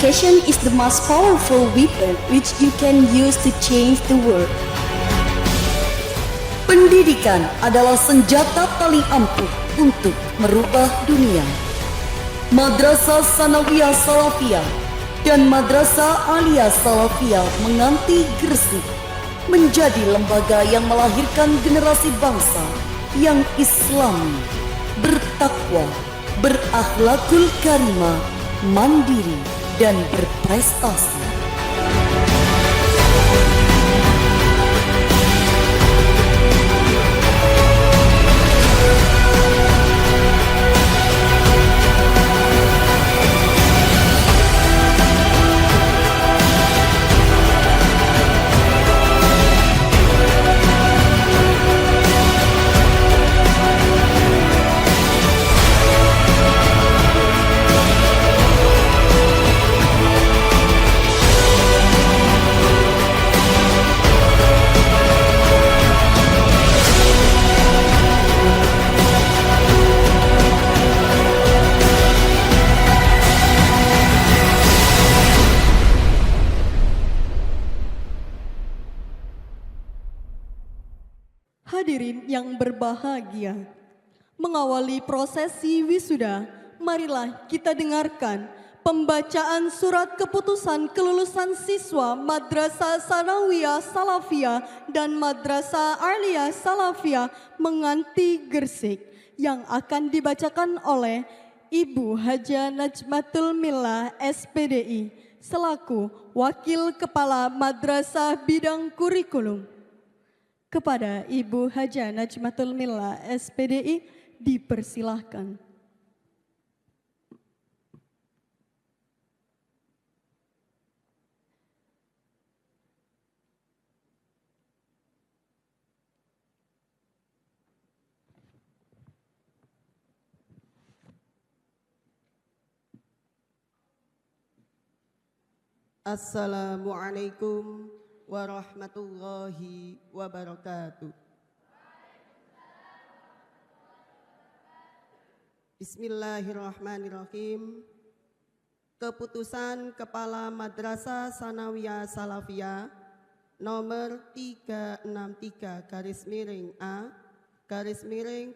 Education is the most powerful weapon which you can use to change the world. Pendidikan adalah senjata paling ampuh untuk merubah dunia. Madrasah Sanawiyah Salafiyah dan Madrasah Aliyah Salafiyah Menganti Gresik menjadi lembaga yang melahirkan generasi bangsa yang Islami, bertakwa, berakhlakul karimah, mandiri, dan berprestasi. Hadirin yang berbahagia, mengawali prosesi wisuda, marilah kita dengarkan pembacaan surat keputusan kelulusan siswa Madrasah Sanawiyah Salafiyah dan Madrasah Aliyah Salafiyah Menganti Gresik yang akan dibacakan oleh Ibu Haja Najmatul Millah SPDI selaku Wakil Kepala Madrasah Bidang Kurikulum. Kepada Ibu Haja Najmatul Millah SPDI dipersilahkan. Assalamualaikum warahmatullahi wabarakatuh. Bismillahirrahmanirrahim. Keputusan Kepala Madrasah Sanawiyah Salafiyah nomor 363/A /0645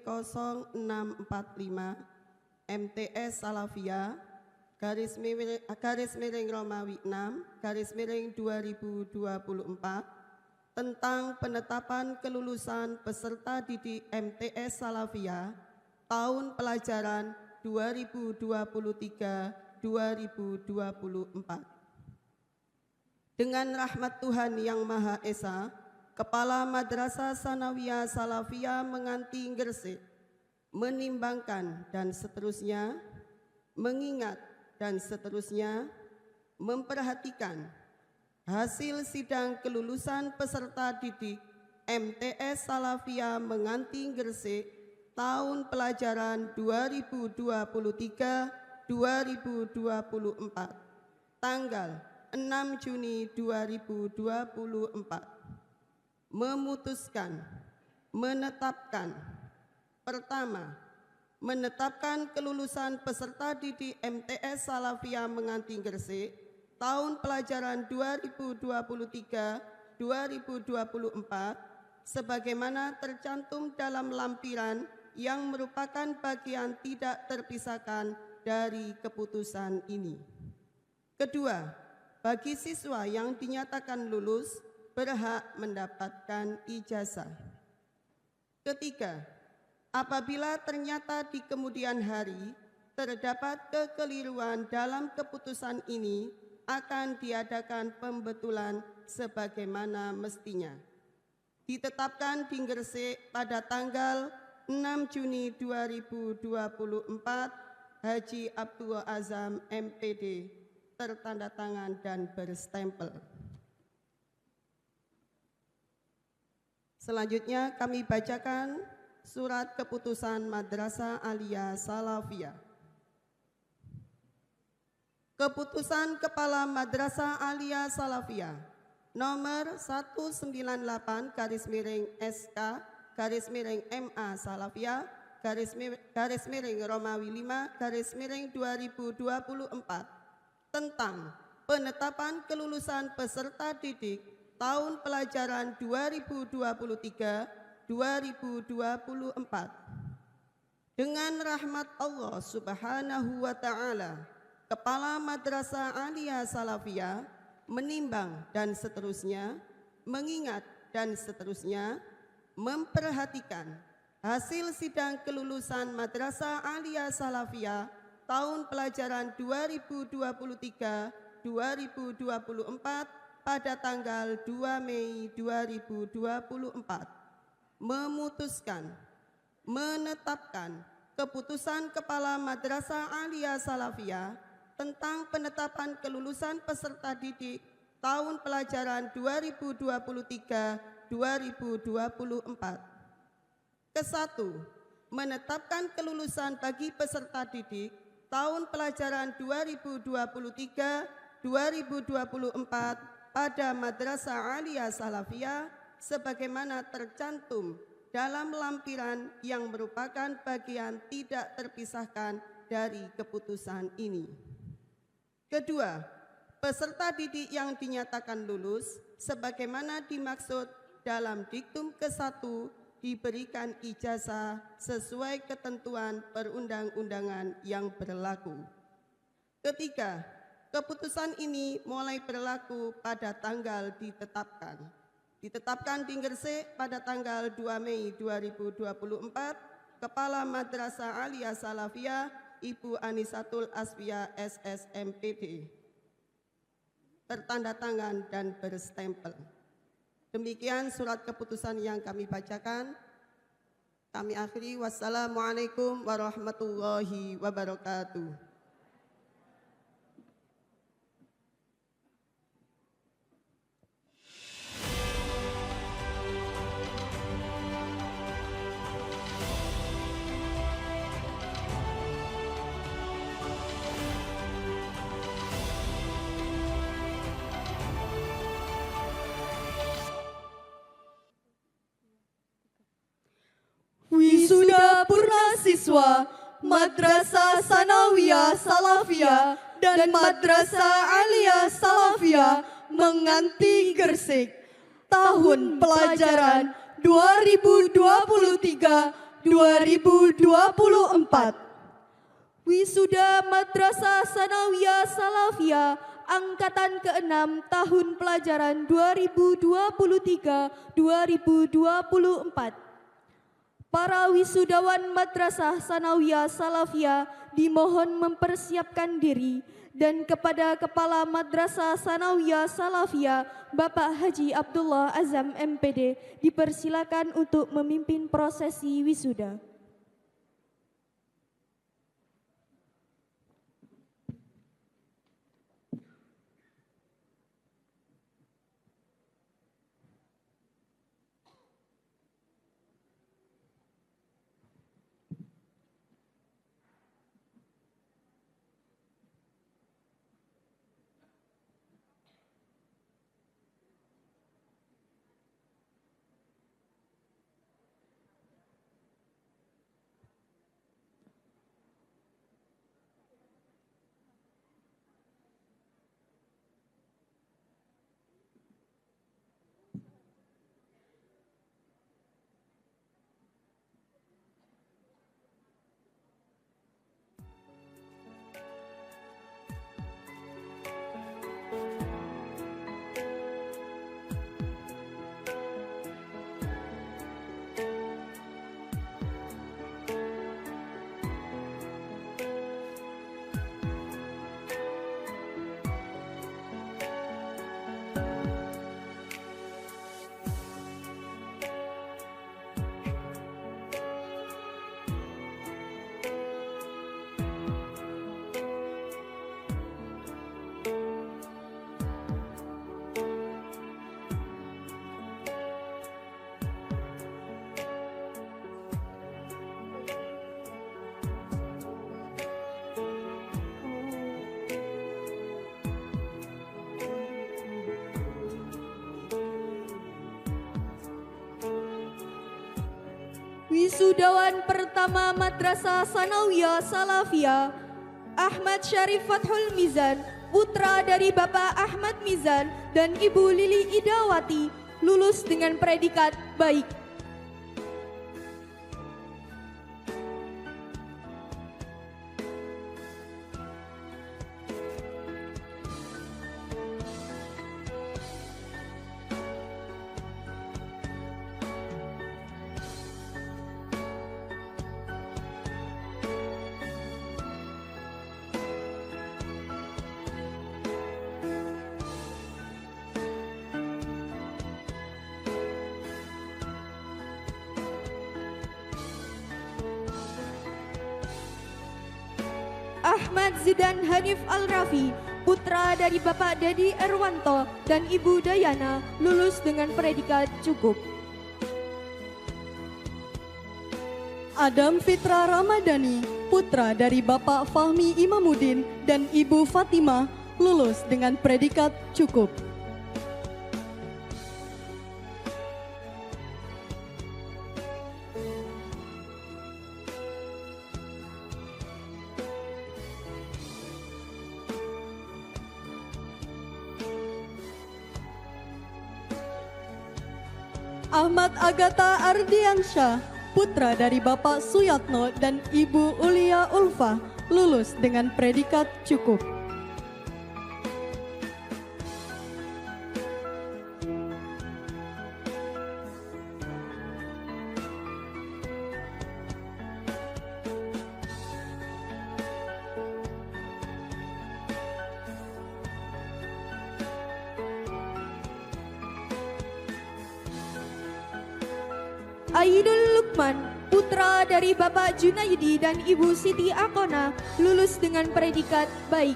MTS Salafiyah _, Romawi 6 _, 2024 tentang penetapan kelulusan peserta didik MTS Salafiyah tahun pelajaran 2023-2024. Dengan rahmat Tuhan Yang Maha Esa, Kepala Madrasah Sanawiyah Salafiyah Menganti Gresik menimbangkan dan seterusnya, mengingat dan seterusnya, memperhatikan hasil sidang kelulusan peserta didik MTS Salafiyah Menganti Gresik tahun pelajaran 2023-2024 tanggal 6 Juni 2024 memutuskan, menetapkan: pertama, menetapkan kelulusan peserta didik MTS Salafiyah Menganti Gresik tahun pelajaran 2023-2024 sebagaimana tercantum dalam lampiran yang merupakan bagian tidak terpisahkan dari keputusan ini. Kedua, bagi siswa yang dinyatakan lulus berhak mendapatkan ijazah. Ketiga, apabila ternyata di kemudian hari terdapat kekeliruan dalam keputusan ini, akan diadakan pembetulan sebagaimana mestinya. Ditetapkan di Gresik pada tanggal 6 Juni 2024, Haji Abdul Azam MPD, tertanda tangan dan berstempel. Selanjutnya kami bacakan Surat Keputusan Madrasah Aliyah Salafiyah. Keputusan Kepala Madrasah Aliyah Salafiyah nomor 198/SK/MA Salafiyah _, Romawi 5 _, 2024 tentang penetapan kelulusan peserta didik tahun pelajaran 2023-2024. Dengan rahmat Allah Subhanahu wa Ta'ala, Kepala Madrasah Aliyah Salafiyah menimbang dan seterusnya, mengingat dan seterusnya, memperhatikan hasil sidang kelulusan Madrasah Aliyah Salafiyah tahun pelajaran 2023-2024 pada tanggal 2 Mei 2024, memutuskan menetapkan keputusan Kepala Madrasah Aliyah Salafiyah tentang penetapan kelulusan peserta didik tahun pelajaran 2023-2024. Ke-1, menetapkan kelulusan bagi peserta didik tahun pelajaran 2023-2024 pada Madrasah Aliyah Salafiyah sebagaimana tercantum dalam lampiran yang merupakan bagian tidak terpisahkan dari keputusan ini. Kedua, peserta didik yang dinyatakan lulus sebagaimana dimaksud dalam diktum ke-1 diberikan ijazah sesuai ketentuan perundang-undangan yang berlaku. Ketiga, keputusan ini mulai berlaku pada tanggal ditetapkan di Gresik pada tanggal 2 Mei 2024, Kepala Madrasah Aliyah Salafiyah Ibu Anisatul Asfiyah SSMPD, tertanda tangan dan berstempel. Demikian surat keputusan yang kami bacakan. Kami akhiri, wassalamualaikum warahmatullahi wabarakatuh. Wisuda Purna Siswa Madrasah Sanawiyah Salafiyah dan Madrasah Aliyah Salafiyah Menganti Gresik tahun pelajaran 2023-2024. Wisuda Madrasah Sanawiyah Salafiyah Angkatan ke-6 tahun pelajaran 2023-2024. Para wisudawan Madrasah Sanawiyah Salafiyah dimohon mempersiapkan diri, dan kepada Kepala Madrasah Sanawiyah Salafiyah Bapak Haji Abdullah Azam MPD dipersilakan untuk memimpin prosesi wisuda. Wisudawan pertama Madrasah Sanawiyah Salafiyah Ahmad Syarif Fathul Mizan putra dari Bapak Ahmad Mizan dan Ibu Lili Idawati, lulus dengan predikat baik. Ahmad Zidan Hanif Al-Rafi, putra dari Bapak Dedi Erwanto dan Ibu Dayana, lulus dengan predikat cukup. Adam Fitra Ramadhani, putra dari Bapak Fahmi Imamuddin dan Ibu Fatimah, lulus dengan predikat cukup. Ahmad Agatha Ardiansyah, putra dari Bapak Suyatno dan Ibu Ulia Ulfa, lulus dengan predikat cukup. Aidul Lukman, putra dari Bapak Junaidi dan Ibu Siti Akona, lulus dengan predikat baik.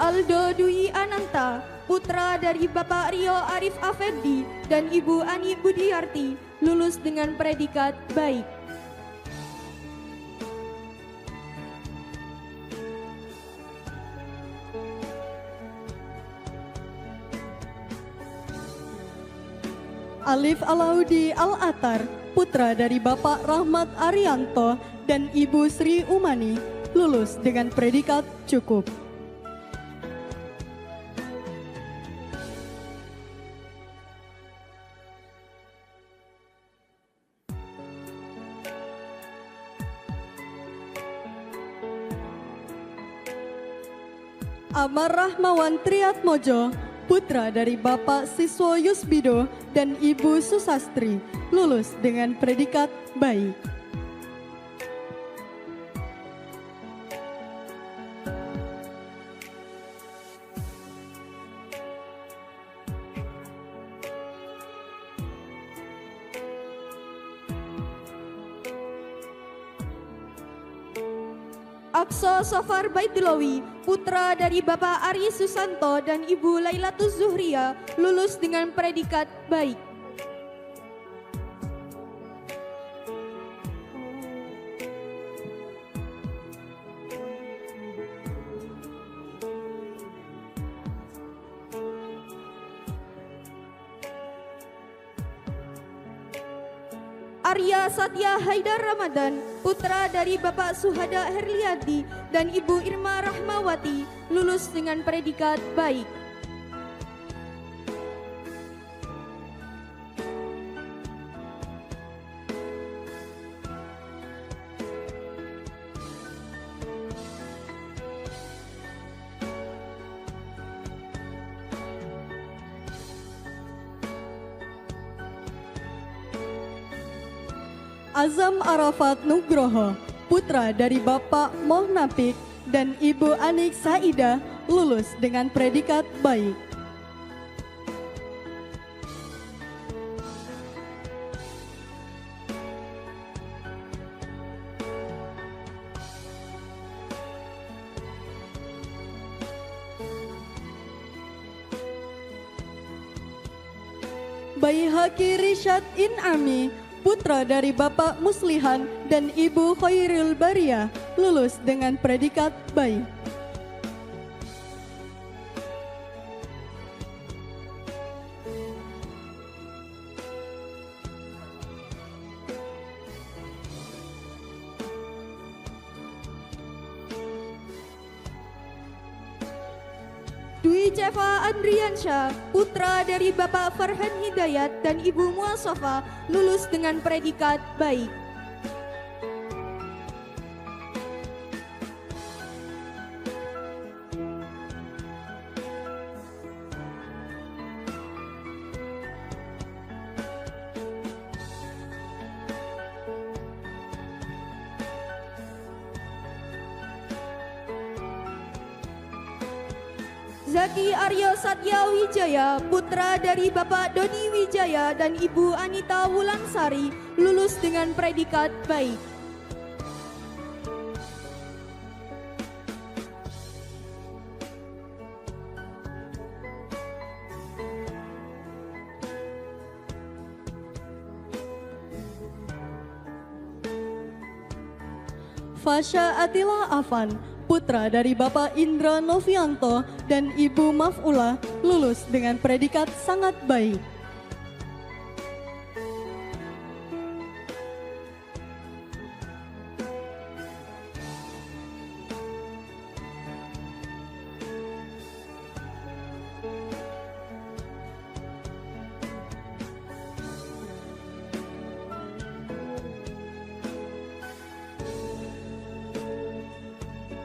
Aldo Dwi Ananta, putra dari Bapak Rio Arif Afendi dan Ibu Ani Budiarti, lulus dengan predikat baik. Alif Alaudi Al-Atar, putra dari Bapak Rahmat Arianto dan Ibu Sri Umani, lulus dengan predikat cukup. Amar Rahmawan Triatmojo, putra dari Bapak Siswo Yusbido dan Ibu Susastri, lulus dengan predikat baik. Akso Sofar Baitulawi, putra dari Bapak Ari Susanto dan Ibu Lailatus Zuhria, lulus dengan predikat baik. Arya Satya Haidar Ramadan, putra dari Bapak Suhada Herliadi dan Ibu Irma Rahmawati, lulus dengan predikat baik. Azam Arafat Nugroho, putra dari Bapak Mohnapik dan Ibu Anik Saida, lulus dengan predikat baik. Bayi Haki Rishad Inami, putra dari Bapak Muslihan dan Ibu Khairul Bariyah, lulus dengan predikat baik. Dwi Ceva Andriansyah, putra dari Bapak Farhan Hidayat dan Ibu Muasafa, lulus dengan predikat baik. Zaki Aryo Satya Wijaya, putra dari Bapak Doni Wijaya dan Ibu Anita Wulansari, lulus dengan predikat baik. Fasya Atila Afan, putra dari Bapak Indra Novianto dan Ibu Maf'ula, lulus dengan predikat sangat baik.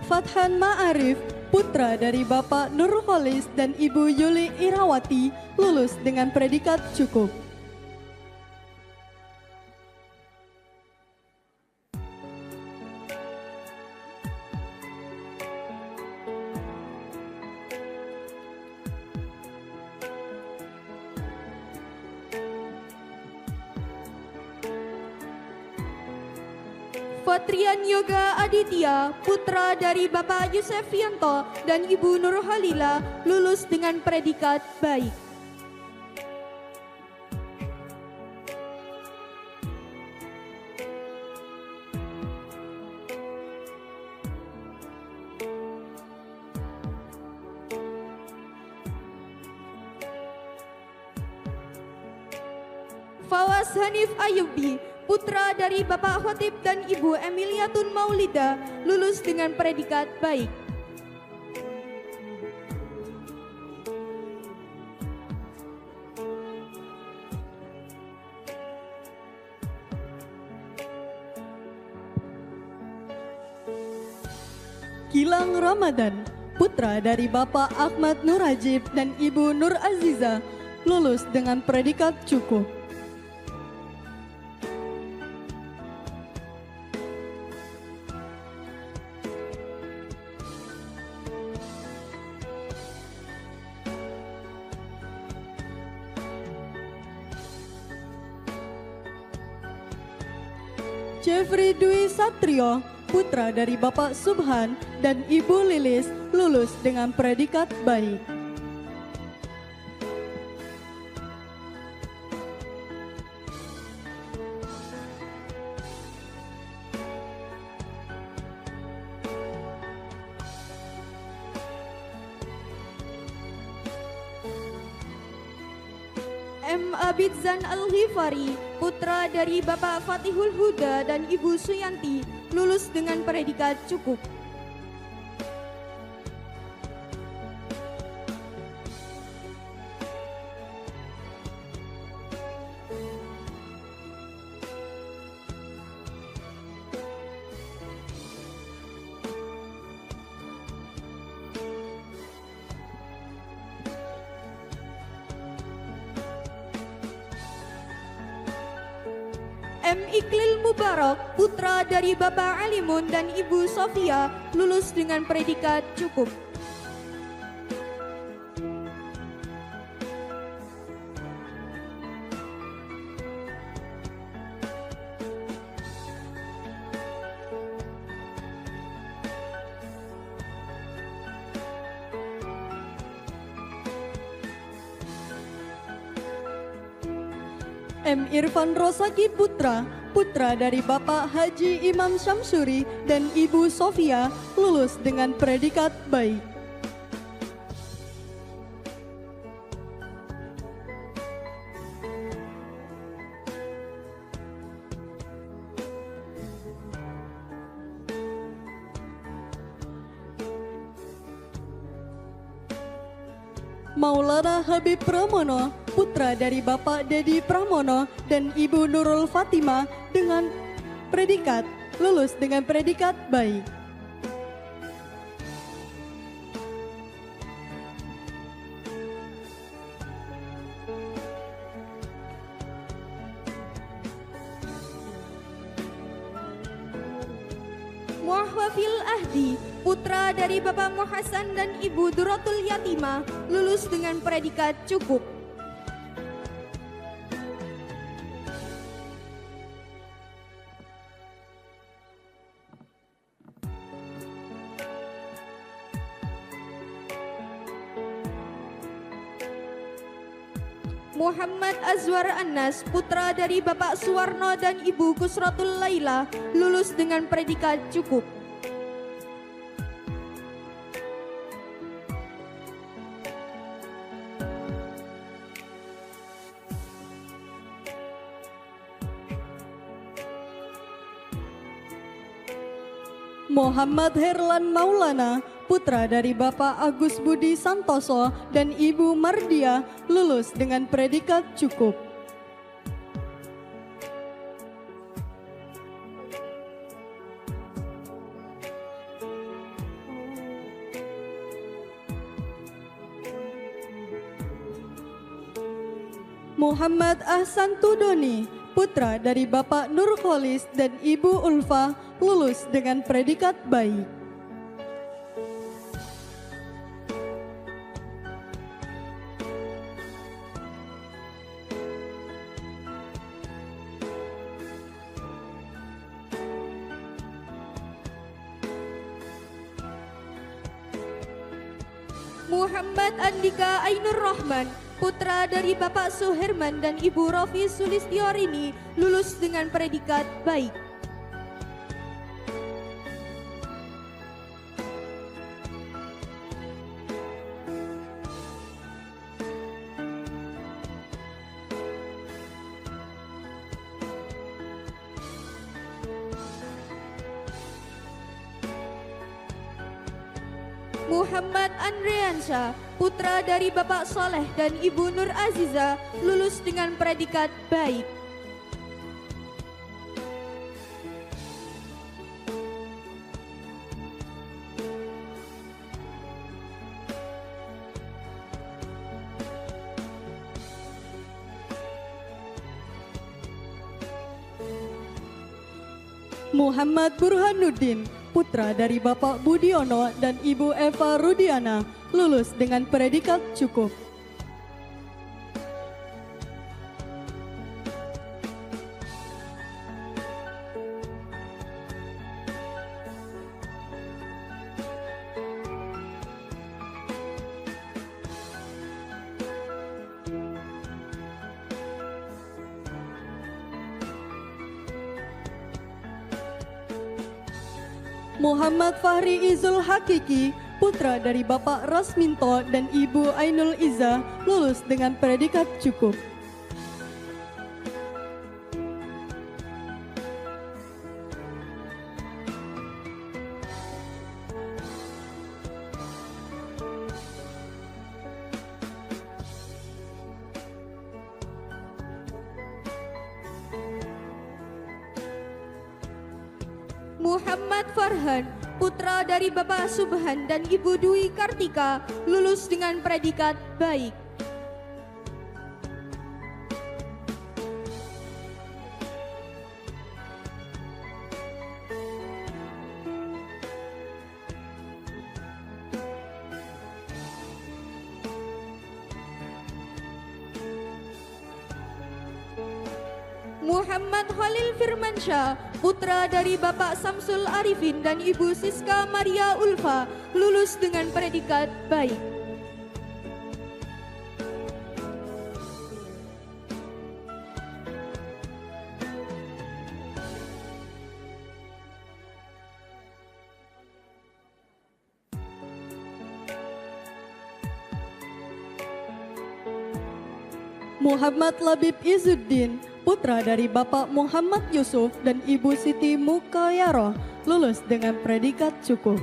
Fathan Ma'arif, putra dari Bapak Nurholis dan Ibu Yuli Irawati, lulus dengan predikat cukup. Fatrian Yoga Aditya, putra dari Bapak Yusef Yanto dan Ibu Nurhalila, lulus dengan predikat baik. Fawaz Hanif Ayubi, putra dari Bapak Khotib dan Ibu Emiliatun Maulida, lulus dengan predikat baik. Gilang Ramadan, putra dari Bapak Ahmad Nurajib dan Ibu Nur Aziza, lulus dengan predikat cukup. Jeffrey Dwi Satrio, putra dari Bapak Subhan dan Ibu Lilis, lulus dengan predikat baik. M. Abidzan Al-Ghifari, putra dari Bapak Fatihul Huda dan Ibu Suyanti, lulus dengan predikat cukup. M. Iklil Mubarak, putra dari Bapak Alimun dan Ibu Sofia, lulus dengan predikat cukup. M. Irfan Rosaki Putra, putra dari Bapak Haji Imam Syamsuri dan Ibu Sofia, lulus dengan predikat baik. Maulana Habib Pramono, putra dari Bapak Dedi Pramono dan Ibu Nurul Fatima dengan predikat lulus dengan predikat baik. Muhwafil Ahdi, putra dari Bapak Muhasan dan Ibu Duratul Yatimah, lulus dengan predikat cukup. Muhammad Azwar Anas, putra dari Bapak Suwarno dan Ibu Kusratul Laila, lulus dengan predikat cukup. Muhammad Herlan Maulana, putra dari Bapak Agus Budi Santoso dan Ibu Mardia, lulus dengan predikat cukup. Muhammad Ahsan Tudoni, putra dari Bapak Nurholis dan Ibu Ulfa, lulus dengan predikat baik. Muhammad Andika Ainur Rahman, putra dari Bapak Suherman dan Ibu Rofi Sulistiorini, lulus dengan predikat baik. Muhammad Andriansyah, putra dari Bapak Soleh dan Ibu Nur Aziza, lulus dengan predikat baik. Muhammad Burhanuddin, putra dari Bapak Budiono dan Ibu Eva Rudiana, lulus dengan predikat cukup. Muhammad Fahri Izul Hakiki, putra dari Bapak Rasminto dan Ibu Ainul Iza, lulus dengan predikat cukup. Muhammad Farhan, putra dari Bapak Subhan dan Ibu Dwi Kartika, lulus dengan predikat baik. Muhammad Khalil Firmansyah, putra dari Bapak Samsul Arifin dan Ibu Siska Maria Ulfa, lulus dengan predikat baik. Muhammad Labib Izzuddin, putra dari Bapak Muhammad Yusuf dan Ibu Siti Mukayaroh, lulus dengan predikat cukup.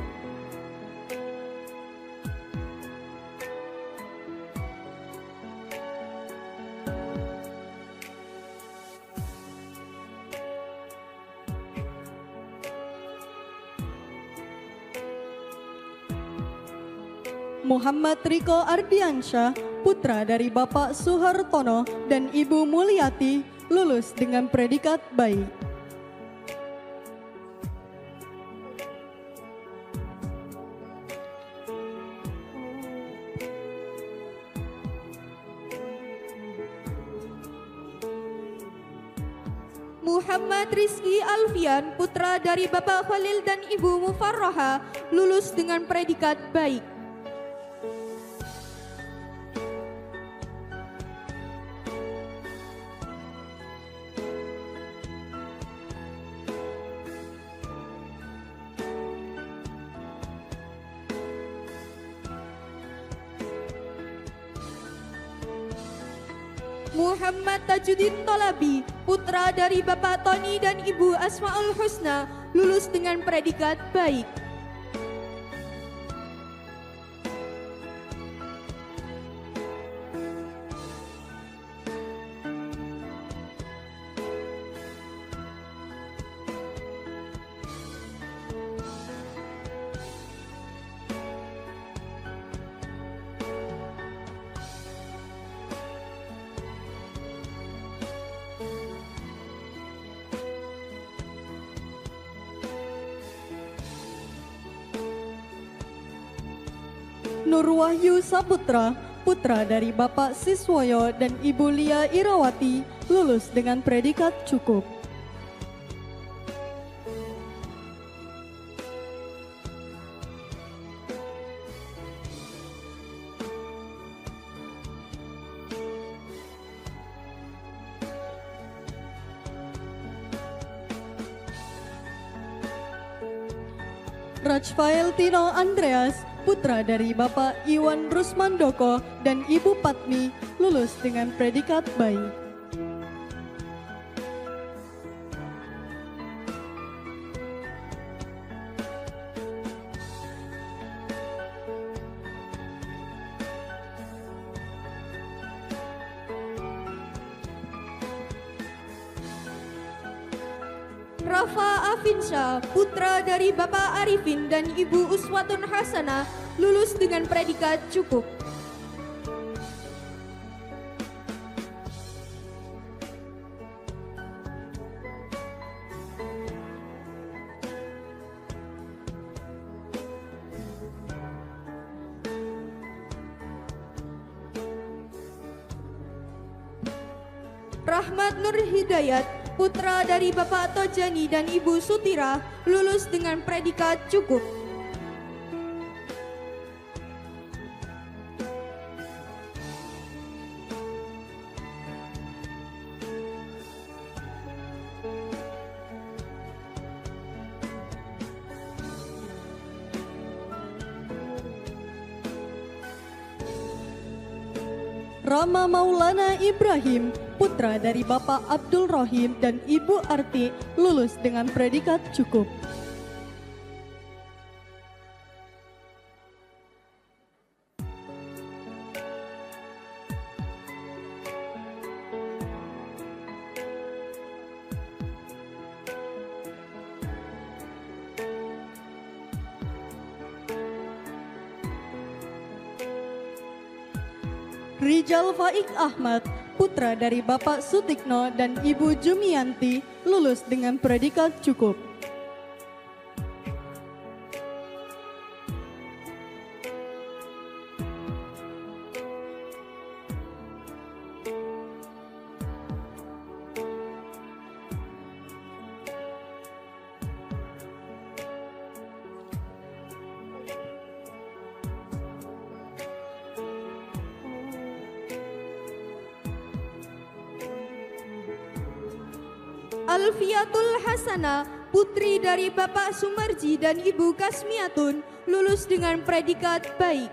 Muhammad Riko Ardiansyah, putra dari Bapak Suhartono dan Ibu Mulyati, lulus dengan predikat baik. Muhammad Rizki Alfian, putra dari Bapak Khalil dan Ibu Mufarroha, lulus dengan predikat baik. Muhammad Tajuddin Tolabi, putra dari Bapak Tony dan Ibu Asmaul Husna, lulus dengan predikat baik. Nur Wahyu Saputra, putra dari Bapak Siswoyo dan Ibu Lia Irawati, lulus dengan predikat cukup. Rajfael Tino Andreas, putra dari Bapak Iwan Rusmandoko dan Ibu Patmi, lulus dengan predikat baik. Rafa Afinsya, putra dari Bapak Arifin dan Ibu Uswatun Hasanah, lulus dengan predikat cukup. Rahmat Nur Hidayat, putra dari Bapak Tojani dan Ibu Sutira, lulus dengan predikat cukup. Rama Maulana Ibrahim, putra dari Bapak Abdul Rohim dan Ibu Arti, lulus dengan predikat cukup. Rijal Faik Ahmad, putra dari Bapak Sutikno dan Ibu Jumianti, lulus dengan predikat cukup. Alfiatul Hasanah, putri dari Bapak Sumarji dan Ibu Kasmiatun, lulus dengan predikat baik.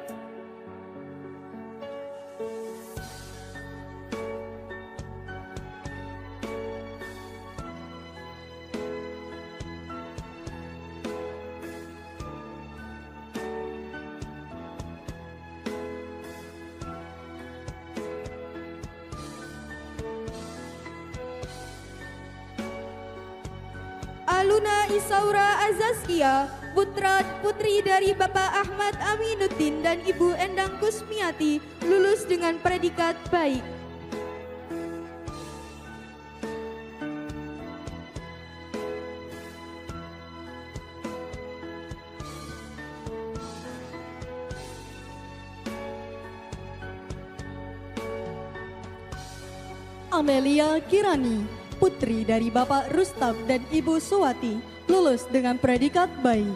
Luna Isaura Azaskia, putri dari Bapak Ahmad Aminuddin dan Ibu Endang Kusmiati, lulus dengan predikat baik. Amelia Kirani, putri dari Bapak Rustam dan Ibu Suwati, lulus dengan predikat baik.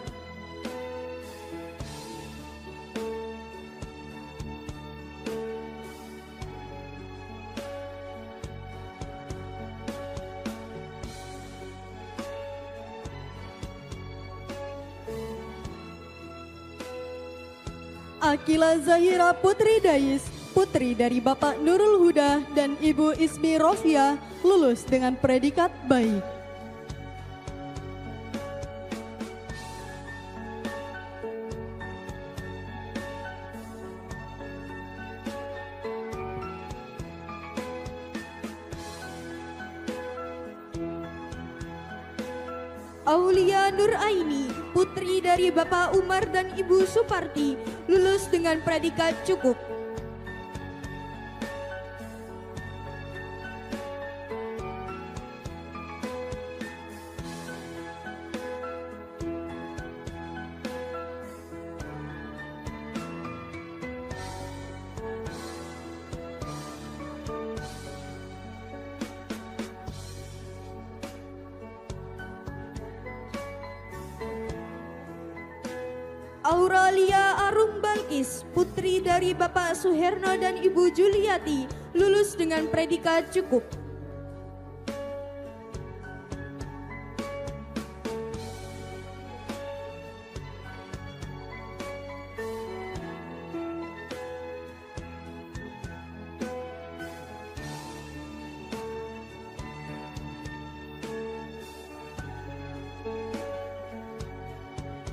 Akila Zahira Putri Dais, putri dari Bapak Nurul Huda dan Ibu Ismi Rofia, lulus dengan predikat baik. Aulia Nuraini, putri dari Bapak Umar dan Ibu Suparti, lulus dengan predikat cukup. Auralia Arum Balkis, putri dari Bapak Suherno dan Ibu Juliati, lulus dengan predikat cukup.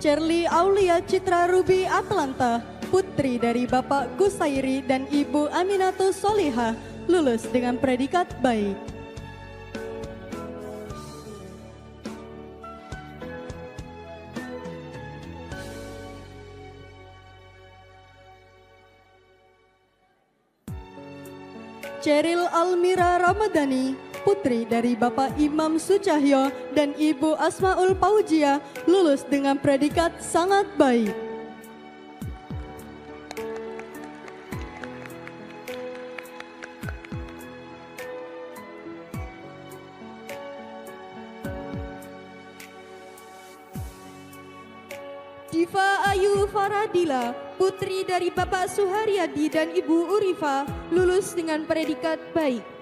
Cherly Aulia Citra Ruby Atlanta, putri dari Bapak Gusairi dan Ibu Aminatus Solihah, lulus dengan predikat baik. Cheryl Almira Ramadhani, putri dari Bapak Imam Sucahyo dan Ibu Asmaul Paujia, lulus dengan predikat sangat baik. Diva Ayu Faradila, putri dari Bapak Suharyadi dan Ibu Urifa, lulus dengan predikat baik.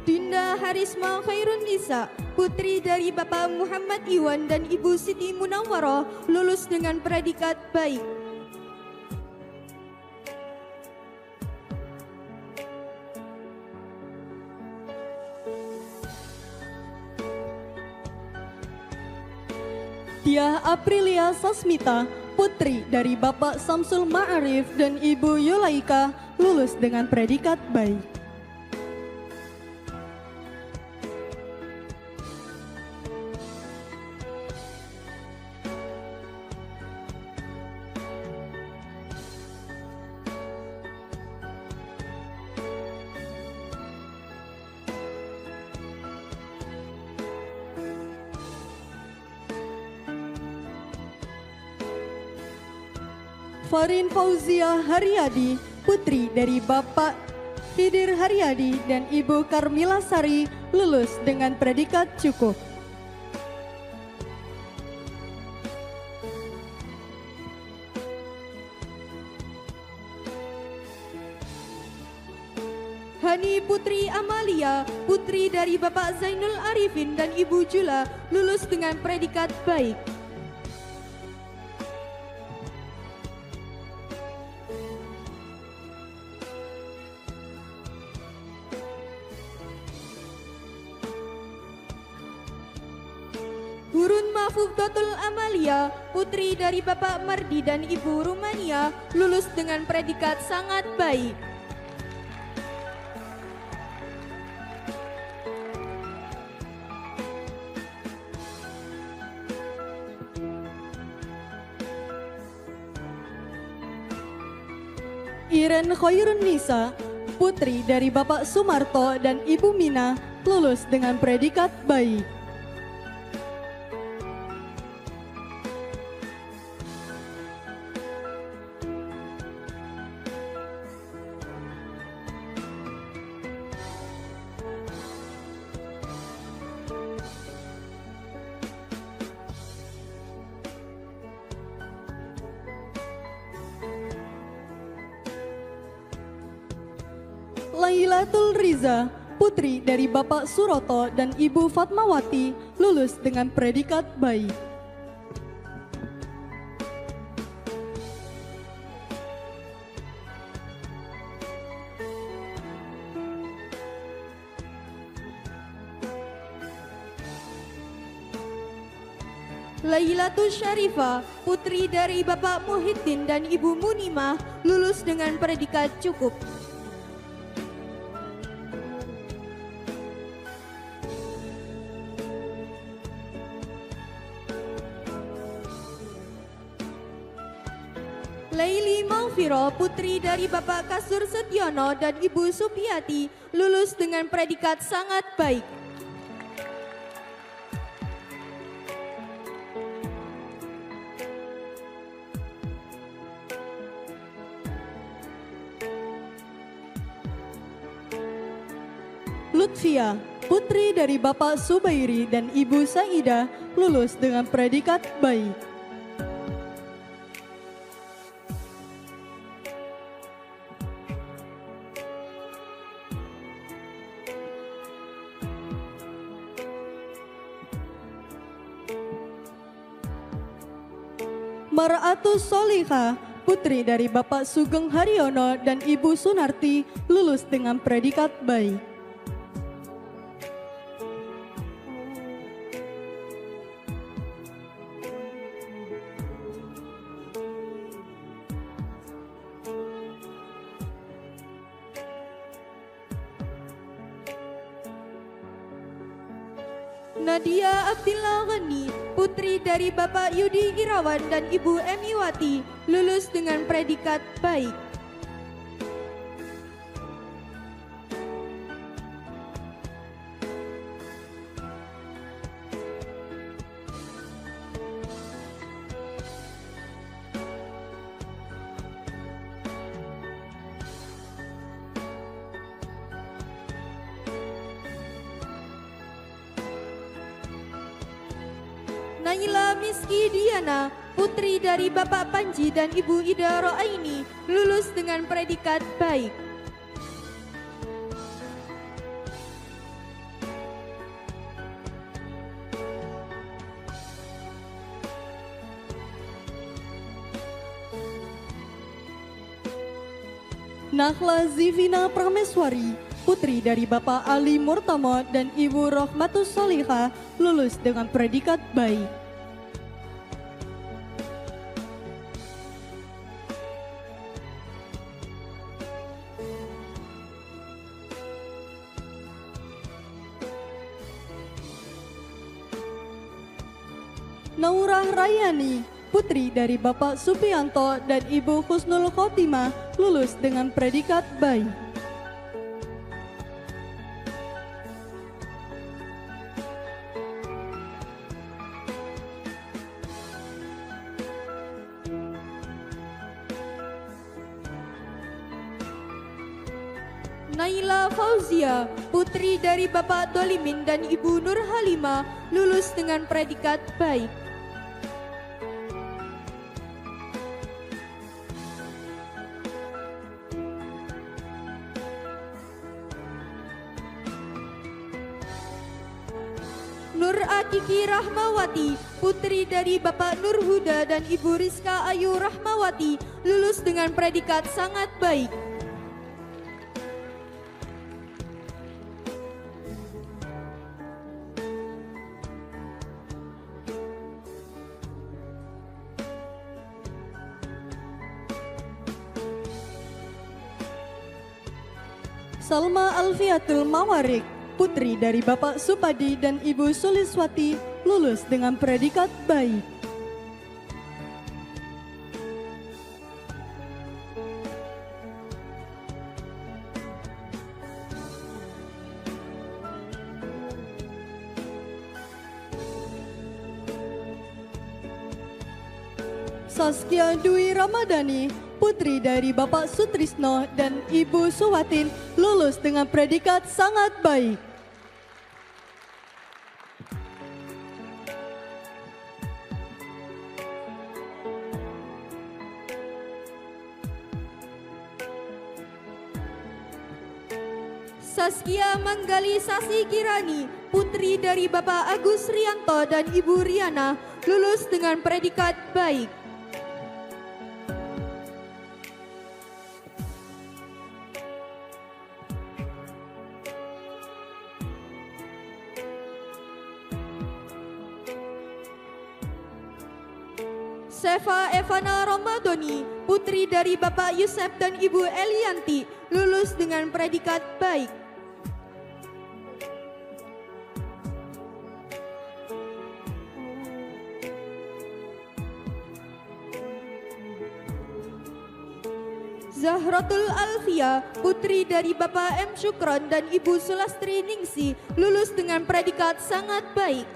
Dinda Harisma Khairun Nisa, putri dari Bapak Muhammad Iwan dan Ibu Siti Munawwaroh, lulus dengan predikat baik. Diah Aprilia Sasmita, putri dari Bapak Samsul Ma'arif dan Ibu Yulaika, lulus dengan predikat baik. Farin Fauzia Haryadi, putri dari Bapak Hidir Haryadi dan Ibu Karmila Sari, lulus dengan predikat cukup. Hani Putri Amalia, putri dari Bapak Zainul Arifin dan Ibu Jula, lulus dengan predikat baik. Hurun Mafuddatul Amalia, putri dari Bapak Mardi dan Ibu Rumania, lulus dengan predikat sangat baik. Iren Khairun Nisa, putri dari Bapak Sumarto dan Ibu Mina, lulus dengan predikat baik. Lailatul Riza, putri dari Bapak Suroto dan Ibu Fatmawati, lulus dengan predikat baik. Lailatul Syarifah, putri dari Bapak Muhyiddin dan Ibu Munimah, lulus dengan predikat cukup. Laili Maufiro, putri dari Bapak Kasur Setiono dan Ibu Supiati, lulus dengan predikat sangat baik. Lutfia, putri dari Bapak Subairi dan Ibu Saidah, lulus dengan predikat baik. Mar'atus Solihah, putri dari Bapak Sugeng Haryono dan Ibu Sunarti, lulus dengan predikat baik. Nadia Abdillah Ghani, putri dari Bapak Yudi Irawan dan Ibu Emiwati, lulus dengan predikat baik. Naila Miski Diana, putri dari Bapak Panji dan Ibu Ida Roaini, lulus dengan predikat baik. Nahla Zivina Prameswari, putri dari Bapak Ali Murtamo dan Ibu Rohmatus Solihah, lulus dengan predikat baik. Naurah Rayani, putri dari Bapak Supianto dan Ibu Husnul Khotimah, lulus dengan predikat baik. Naila Fauzia, putri dari Bapak Dolimin dan Ibu Nur Halimah, lulus dengan predikat baik. Nur Akiki Rahmawati, putri dari Bapak Nur Huda dan Ibu Rizka Ayu Rahmawati, lulus dengan predikat sangat baik. Salma Alfiatul Mawarik, putri dari Bapak Supadi dan Ibu Suliswati, lulus dengan predikat baik. Saskia Dwi Ramadhani, putri dari Bapak Sutrisno dan Ibu Suwatin, lulus dengan predikat sangat baik. Saskia Manggali Sasi Kirani, putri dari Bapak Agus Rianto dan Ibu Riana, lulus dengan predikat baik. Seva Evana Ramadhani, putri dari Bapak Yusef dan Ibu Elianti, lulus dengan predikat baik. Zahratul Alfia, putri dari Bapak M. Syukron dan Ibu Sulastri Ningsi, lulus dengan predikat sangat baik.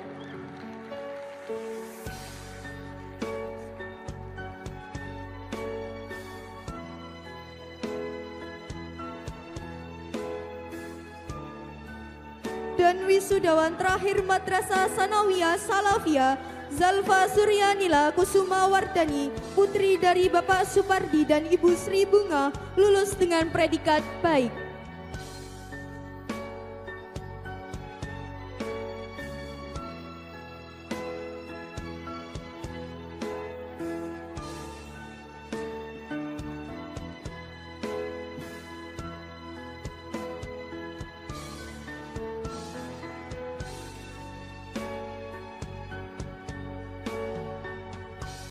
Dan wisudawan terakhir Madrasah Sanawiyah Salafiyah, Zalfa Suryanila Kusuma Wardani, putri dari Bapak Supardi dan Ibu Sri Bunga, lulus dengan predikat baik.